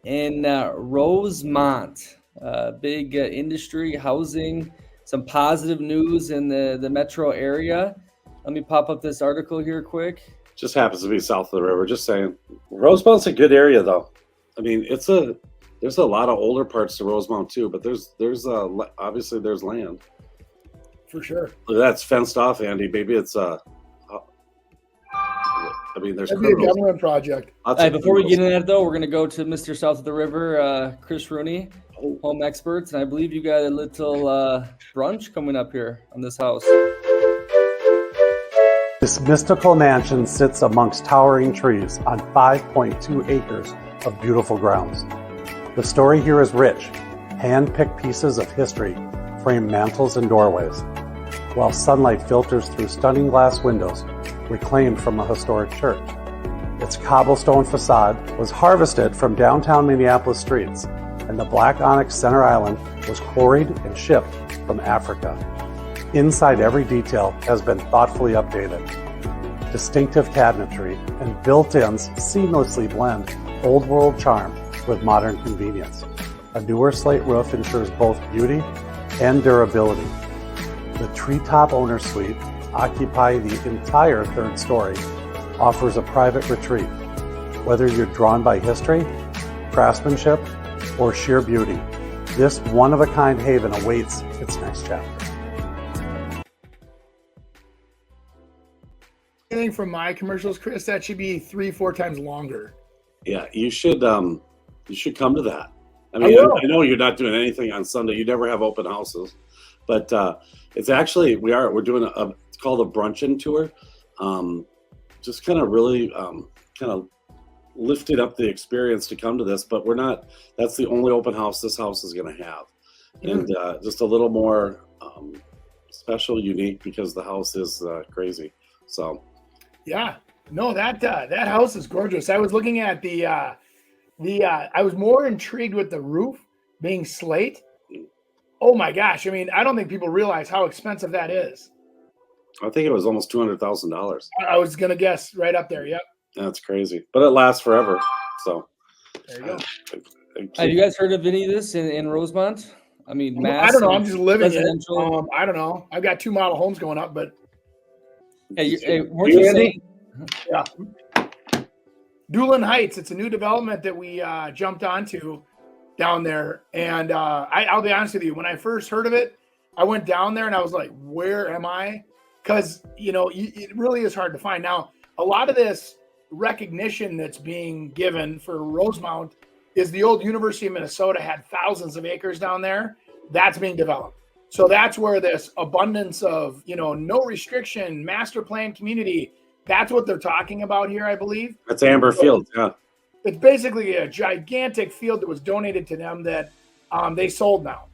in Rosemount. Big industry, housing, some positive news in the metro area. Let me pop up this article here quick. Just happens to be south of the river. Just saying. Rosemount's a good area, though. I mean, there's a lot of older parts to Rosemount too, but there's obviously there's land. For sure. That's fenced off, Andy. Maybe it's I mean, there's That'd be a government project. Before we get into that, though, we're going to go to Mr. South of the River, Chris Rooney, home experts, and I believe you got a little brunch coming up here on this house. This mystical mansion sits amongst towering trees on 5.2 acres of beautiful grounds. The story here is rich. Hand-picked pieces of history frame mantels and doorways, while sunlight filters through stunning glass windows reclaimed from a historic church. Its cobblestone facade was harvested from downtown Minneapolis streets, and the black onyx center island was quarried and shipped from Africa. Inside, every detail has been thoughtfully updated. Distinctive cabinetry and built-ins seamlessly blend old-world charm with modern convenience. A newer slate roof ensures both beauty and durability. The treetop owner suite, occupying the entire third story, offers a private retreat. Whether you're drawn by history, craftsmanship, or sheer beauty, this one-of-a-kind haven awaits its next chapter. Anything from my commercials, Chris, that should be 3-4 times longer. Yeah, you should come to that. I mean, I know you're not doing anything on Sunday. You never have open houses, but it's actually we're doing it's called a brunch-in tour. Just kind of really kind of lifted up the experience to come to this, but we're not. That's the only open house this house is going to have, and just a little more special, unique because the house is crazy. So, yeah, no, that house is gorgeous. I was looking at I was more intrigued with the roof being slate. Oh my gosh! I mean, I don't think people realize how expensive that is. I think it was almost $200,000. I was gonna guess right up there. Yep. That's crazy, but it lasts forever. So there you go. Have you guys heard of any of this in Rosemount? I mean, I don't know. I'm just living it. I don't know. I've got 2 model homes going up, but weren't you saying? Yeah. Doolin Heights. It's a new development that we jumped onto down there, and I'll be honest with you. When I first heard of it, I went down there and I was like, "Where am I?" Because it really is hard to find. Now, a lot of this recognition that's being given for Rosemount is the old University of Minnesota had thousands of acres down there. That's being developed. So that's where this abundance of, no restriction, master plan community, that's what they're talking about here, I believe. That's Amber Fields, yeah. It's basically a gigantic field that was donated to them that they sold now.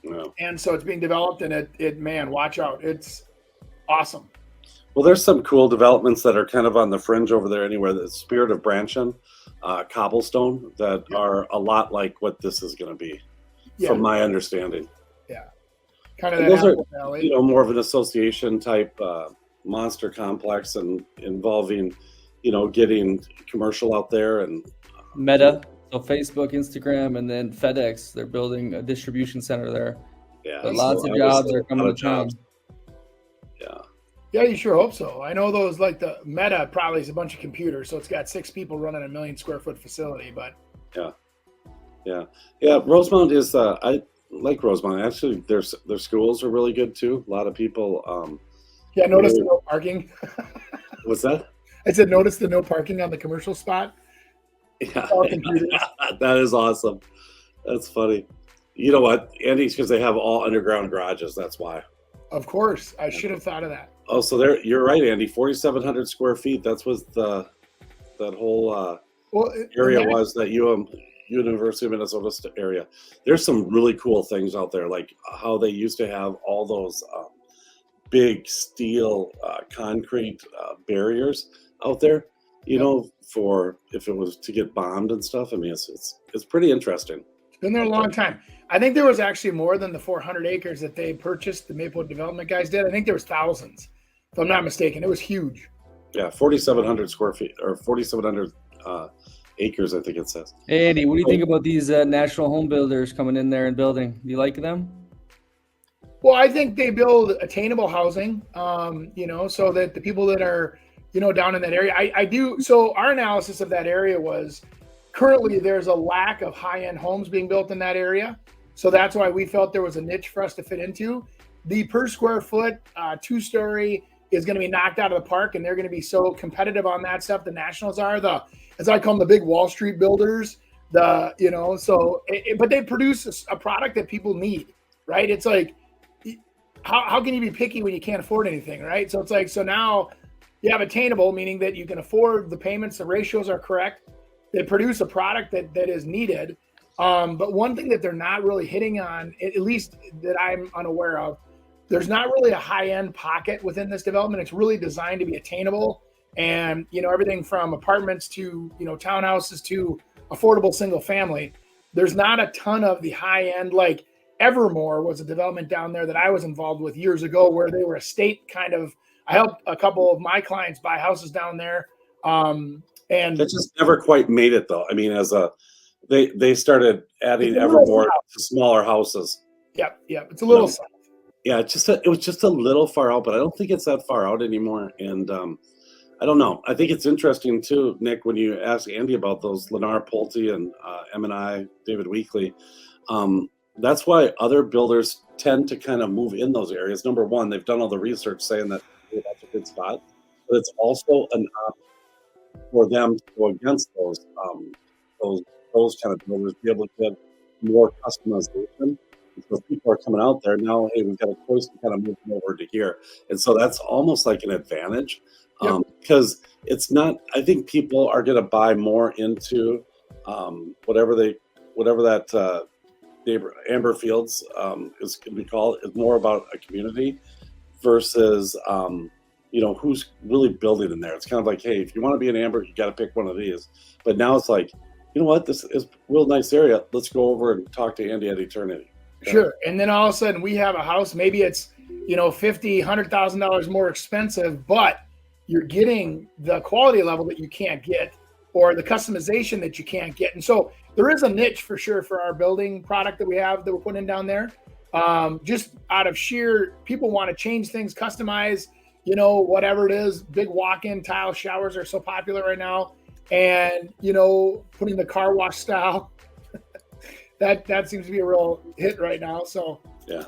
Yeah. And so it's being developed, and it man, watch out. It's awesome. Well, there's some cool developments that are kind of on the fringe over there anywhere. The Spirit of Branchin, Cobblestone, that are a lot like what this is going to be, from my understanding. Yeah. Kind of those are, more of an association type monster complex and involving, getting commercial out there and Meta, so Facebook, Instagram, and then FedEx. They're building a distribution center there. Yeah, but lots of jobs are coming to town. Yeah, you sure hope so. I know those, like the Meta probably is a bunch of computers, so it's got 6 people running a 1 million square foot facility. But yeah. Rosemount is I like Rosemount. Actually, their schools are really good too. A lot of people. Notice the no parking. What's that? I said, notice the no parking on the commercial spot. Yeah, that is awesome. That's funny. You know what, Andy? Because they have all underground garages. That's why. Of course, I should have thought of that. Oh, so you're right, Andy. 4,700 square feet. That's what that whole area was. That University of Minnesota area. There's some really cool things out there, like how they used to have all those big steel concrete barriers out there. For if it was to get bombed and stuff. I mean, it's pretty interesting. It's been there a long time. I think there was actually more than the 400 acres that they purchased. The Maplewood Development guys did. I think there was thousands, if I'm not mistaken. It was huge. Yeah, 4,700 square feet or 4,700 acres, I think it says. Hey, Andy, what do you think about these national home builders coming in there and building? Do you like them? Well, I think they build attainable housing, so that the people that are, down in that area, I do. So our analysis of that area was currently there's a lack of high-end homes being built in that area. So that's why we felt there was a niche for us to fit into. The per square foot 2-story is going to be knocked out of the park, and they're going to be so competitive on that stuff. The nationals are as I call them, the big Wall Street builders, but they produce a product that people need, right? It's like, how can you be picky when you can't afford anything, right? So it's like, so now you have attainable, meaning that you can afford the payments, the ratios are correct. They produce a product that is needed. But one thing that they're not really hitting on, at least that I'm unaware of, there's not really a high-end pocket within this development. It's really designed to be attainable, and everything from apartments to townhouses to affordable single family. There's not a ton of the high-end, like Evermore was a development down there that I was involved with years ago, where they were a state kind of. I helped a couple of my clients buy houses down there, and that just never quite made it though. I mean, they started adding Evermore to smaller houses. Yep, it's a little south. Yeah, it was just a little far out, but I don't think it's that far out anymore. And I don't know. I think it's interesting too, Nick, when you ask Andy about those Lennar Pulte and M&I, David Weekley. That's why other builders tend to kind of move in those areas. Number one, they've done all the research saying that that's a good spot, but it's also an option for them to go against those kind of builders, be able to get more customization. So people are coming out there now, hey, we've got a choice to kind of move them over to here. And so that's almost like an advantage, because it's not, I think people are going to buy more into whatever that Amber Fields is going to be called, is more about a community versus, who's really building in there. It's kind of like, hey, if you want to be an Amber, you got to pick one of these. But now it's like, you know what, this is a real nice area. Let's go over and talk to Andy at Eternity. Sure. And then all of a sudden we have a house, maybe it's, $50,000, $100,000 more expensive, but you're getting the quality level that you can't get, or the customization that you can't get. And so there is a niche for sure for our building product that we're putting in down there. Just out of sheer, people want to change things, customize, whatever it is. Big walk-in tile showers are so popular right now. And, putting the car wash style, that seems to be a real hit right now. So yeah,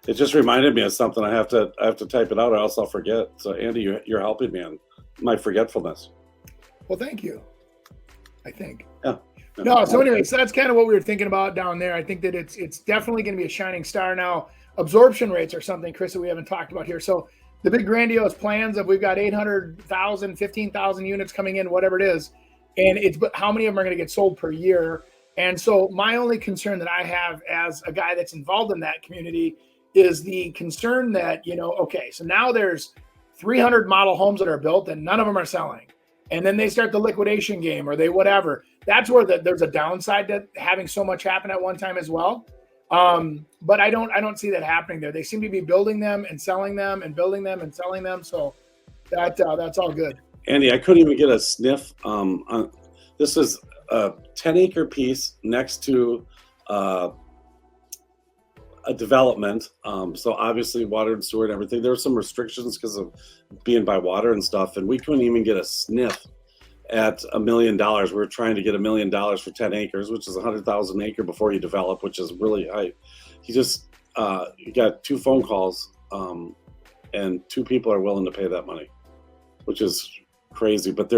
it just reminded me of something. I have to type it out or else I'll forget. So Andy, you're helping me on my forgetfulness. Well, thank you. I think. Yeah. No. So anyway, so that's kind of what we were thinking about down there. I think that it's definitely going to be a shining star. Now, absorption rates are something, Chris, that we haven't talked about here. So the big grandiose plans of we've got 800,000, 15,000 units coming in, whatever it is, but how many of them are going to get sold per year? And so my only concern that I have as a guy that's involved in that community is the concern that, okay, so now there's 300 model homes that are built and none of them are selling. And then they start the liquidation game or they whatever. That's where there's a downside to having so much happen at one time as well. But I don't see that happening there. They seem to be building them and selling them and building them and selling them. So that's all good. Andy, I couldn't even get a sniff on this. Is a 10-acre piece next to a development. So obviously water and sewer and everything. There were some restrictions because of being by water and stuff, and we couldn't even get a sniff at $1 million. We were trying to get $1 million for 10 acres, which is 100,000 an acre before you develop, which is really high. He got 2 phone calls, and 2 people are willing to pay that money, which is crazy. But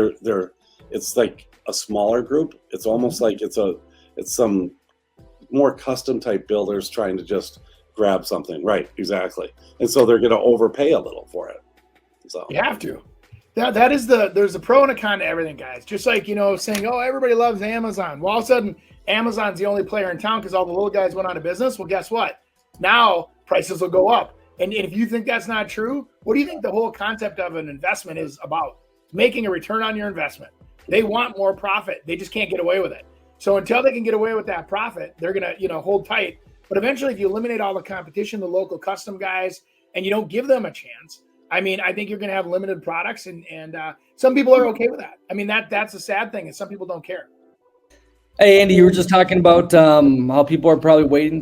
it's like a smaller group. It's almost like it's some more custom type builders trying to just grab something. Right, exactly. And so they're going to overpay a little for it. So you have to. There's a pro and a con to everything, guys. Just like, saying, oh, everybody loves Amazon. Well, all of a sudden, Amazon's the only player in town because all the little guys went out of business. Well, guess what? Now prices will go up. And if you think that's not true, what do you think the whole concept of an investment is about? Making a return on your investment. They want more profit. They just can't get away with it. So until they can get away with that profit, they're going to, hold tight. But eventually, if you eliminate all the competition, the local custom guys, and you don't give them a chance, I mean, I think you're going to have limited products, and some people are okay with that. I mean, that's a sad thing, is some people don't care. Hey, Andy, you were just talking about how people are probably waiting